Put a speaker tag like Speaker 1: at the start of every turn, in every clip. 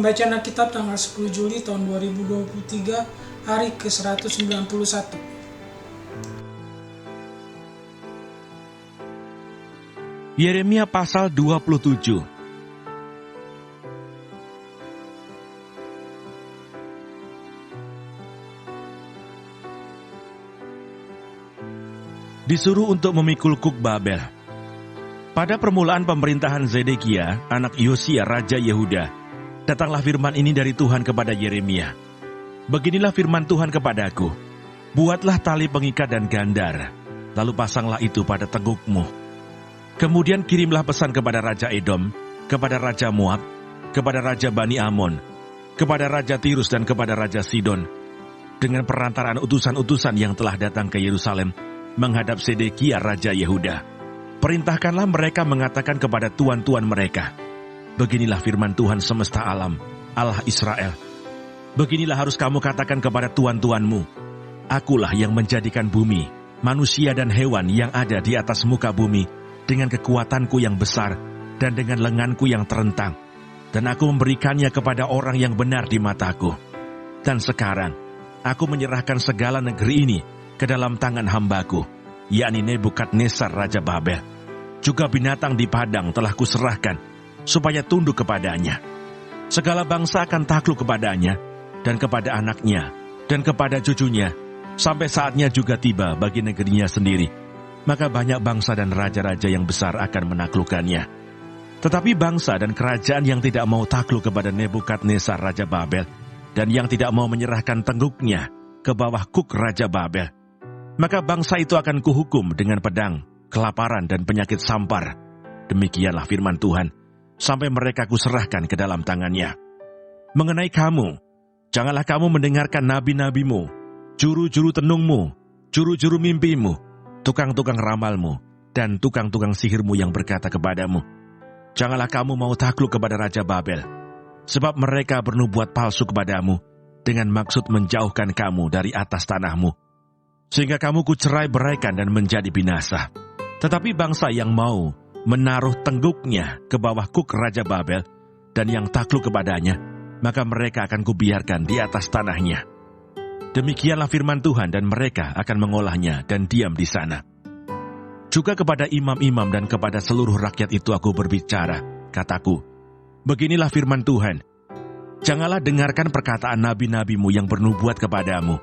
Speaker 1: Pembacaan Alkitab tanggal 10 Juli tahun 2023, hari ke-191.
Speaker 2: Yeremia pasal 27. Disuruh untuk memikul kuk Babel. Pada permulaan pemerintahan Zedekia, anak Yosia, Raja Yehuda, datanglah firman ini dari Tuhan kepada Yeremia. Beginilah firman Tuhan kepadaku, buatlah tali pengikat dan gandar, lalu pasanglah itu pada tegukmu. Kemudian kirimlah pesan kepada Raja Edom, kepada Raja Moab, kepada Raja Bani Amon, kepada Raja Tirus dan kepada Raja Sidon, dengan perantaraan utusan-utusan yang telah datang ke Yerusalem menghadap Zedekia Raja Yehuda. Perintahkanlah mereka mengatakan kepada tuan-tuan mereka, beginilah firman Tuhan semesta alam, Allah Israel. Beginilah harus kamu katakan kepada tuan-tuanmu, akulah yang menjadikan bumi, manusia dan hewan yang ada di atas muka bumi, dengan kekuatanku yang besar dan dengan lenganku yang terentang, dan aku memberikannya kepada orang yang benar di mataku. Dan sekarang, aku menyerahkan segala negeri ini ke dalam tangan hambaku, yakni Nebukadnezar Raja Babel. Juga binatang di padang telah kuserahkan, supaya tunduk kepadanya. Segala bangsa akan takluk kepadanya, dan kepada anaknya, dan kepada cucunya, sampai saatnya juga tiba bagi negerinya sendiri. Maka banyak bangsa dan raja-raja yang besar akan menaklukkannya. Tetapi bangsa dan kerajaan yang tidak mau takluk kepada Nebukadnezar Raja Babel, dan yang tidak mau menyerahkan tengguknya ke bawah kuk Raja Babel, maka bangsa itu akan kuhukum dengan pedang, kelaparan dan penyakit sampar. Demikianlah firman Tuhan, sampai mereka kuserahkan ke dalam tangannya. Mengenai kamu, janganlah kamu mendengarkan nabi-nabimu, juru-juru tenungmu, juru-juru mimpimu, tukang-tukang ramalmu, dan tukang-tukang sihirmu yang berkata kepadamu, janganlah kamu mau takluk kepada Raja Babel, sebab mereka bernubuat palsu kepadamu, dengan maksud menjauhkan kamu dari atas tanahmu, sehingga kamu kucerai-beraikan dan menjadi binasa. Tetapi bangsa yang mau menaruh tengguknya ke bawah kuk Raja Babel, dan yang takluk kepadanya, maka mereka akan kubiarkan di atas tanahnya. Demikianlah firman Tuhan, dan mereka akan mengolahnya dan diam di sana. Juga kepada imam-imam dan kepada seluruh rakyat itu aku berbicara, kataku, beginilah firman Tuhan, janganlah dengarkan perkataan nabi-nabimu yang bernubuat kepadamu.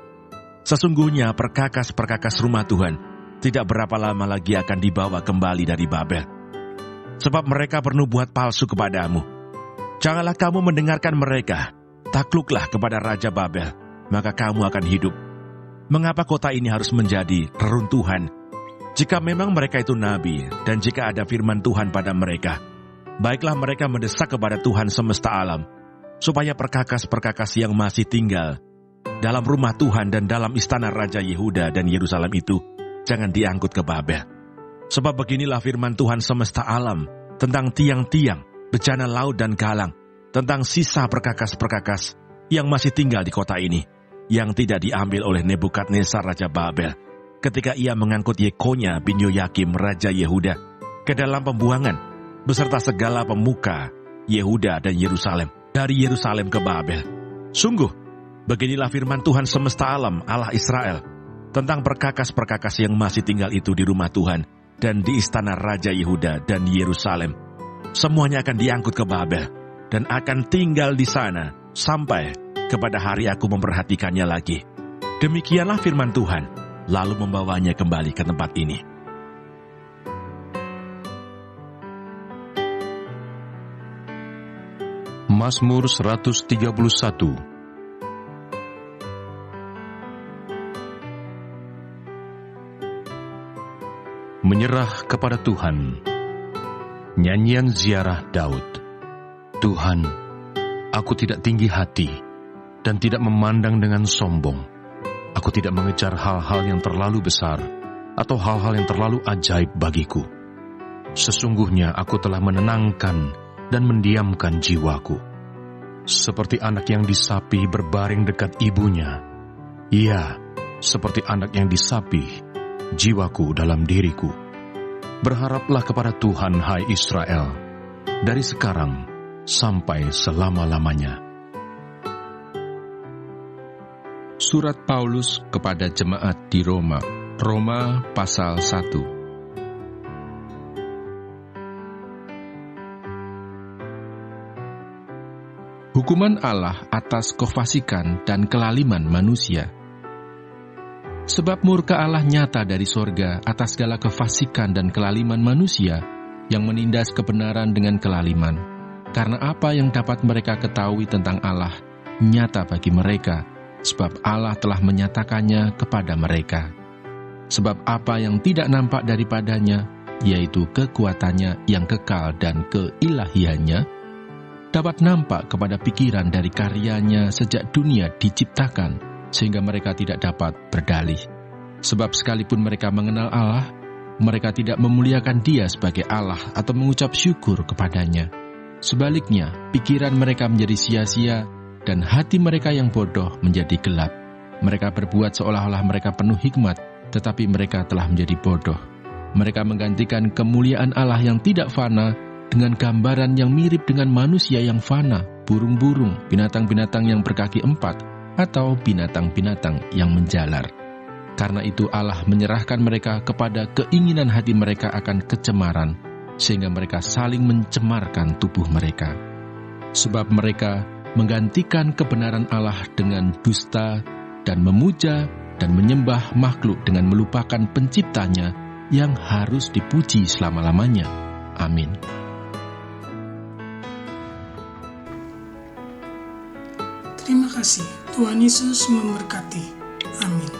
Speaker 2: Sesungguhnya perkakas-perkakas rumah Tuhan tidak berapa lama lagi akan dibawa kembali dari Babel. Sebab mereka bernubuat palsu kepadamu. Janganlah kamu mendengarkan mereka, takluklah kepada Raja Babel, maka kamu akan hidup. Mengapa kota ini harus menjadi reruntuhan? Jika memang mereka itu nabi, dan jika ada firman Tuhan pada mereka, baiklah mereka mendesak kepada Tuhan semesta alam, supaya perkakas-perkakas yang masih tinggal dalam rumah Tuhan dan dalam istana Raja Yehuda dan Yerusalem itu jangan diangkut ke Babel. Sebab beginilah firman Tuhan semesta alam tentang tiang-tiang, bejana laut dan galang, tentang sisa perkakas-perkakas yang masih tinggal di kota ini, yang tidak diambil oleh Nebukadnezar Raja Babel, ketika ia mengangkut Yekonya bin Yoyakim Raja Yehuda ke dalam pembuangan, beserta segala pemuka Yehuda dan Yerusalem, dari Yerusalem ke Babel. Sungguh, beginilah firman Tuhan semesta alam, Allah Israel, tentang perkakas-perkakas yang masih tinggal itu di rumah Tuhan dan di istana Raja Yehuda dan Yerusalem. Semuanya akan diangkut ke Babel dan akan tinggal di sana sampai kepada hari aku memperhatikannya lagi. Demikianlah firman Tuhan, lalu membawanya kembali ke tempat ini.
Speaker 3: Mazmur 131. Menyerah kepada Tuhan. Nyanyian ziarah Daud. Tuhan, aku tidak tinggi hati dan tidak memandang dengan sombong. Aku tidak mengejar hal-hal yang terlalu besar atau hal-hal yang terlalu ajaib bagiku. Sesungguhnya aku telah menenangkan dan mendiamkan jiwaku. Seperti anak yang disapi berbaring dekat ibunya. Ya, seperti anak yang disapi, jiwaku dalam diriku. Berharaplah kepada Tuhan, hai Israel, dari sekarang sampai selama-lamanya. Surat Paulus kepada jemaat di Roma. Roma pasal 1. Hukuman Allah atas kefasikan dan kelaliman manusia. Sebab murka Allah nyata dari sorga atas segala kefasikan dan kelaliman manusia yang menindas kebenaran dengan kelaliman. Karena apa yang dapat mereka ketahui tentang Allah nyata bagi mereka, sebab Allah telah menyatakannya kepada mereka. Sebab apa yang tidak nampak daripadanya, yaitu kekuatannya yang kekal dan keilahiannya, dapat nampak kepada pikiran dari karyanya sejak dunia diciptakan, sehingga mereka tidak dapat berdalih. Sebab sekalipun mereka mengenal Allah, mereka tidak memuliakan Dia sebagai Allah atau mengucap syukur kepadanya. Sebaliknya, pikiran mereka menjadi sia-sia, dan hati mereka yang bodoh menjadi gelap. Mereka berbuat seolah-olah mereka penuh hikmat, tetapi mereka telah menjadi bodoh. Mereka menggantikan kemuliaan Allah yang tidak fana dengan gambaran yang mirip dengan manusia yang fana, burung-burung, binatang-binatang yang berkaki 4, atau binatang-binatang yang menjalar. Karena itu Allah menyerahkan mereka kepada keinginan hati mereka akan kecemaran, sehingga mereka saling mencemarkan tubuh mereka. Sebab mereka menggantikan kebenaran Allah dengan dusta dan memuja dan menyembah makhluk dengan melupakan penciptanya yang harus dipuji selama-lamanya. Amin.
Speaker 1: Terima kasih. Tuhan Yesus memberkati. Amin.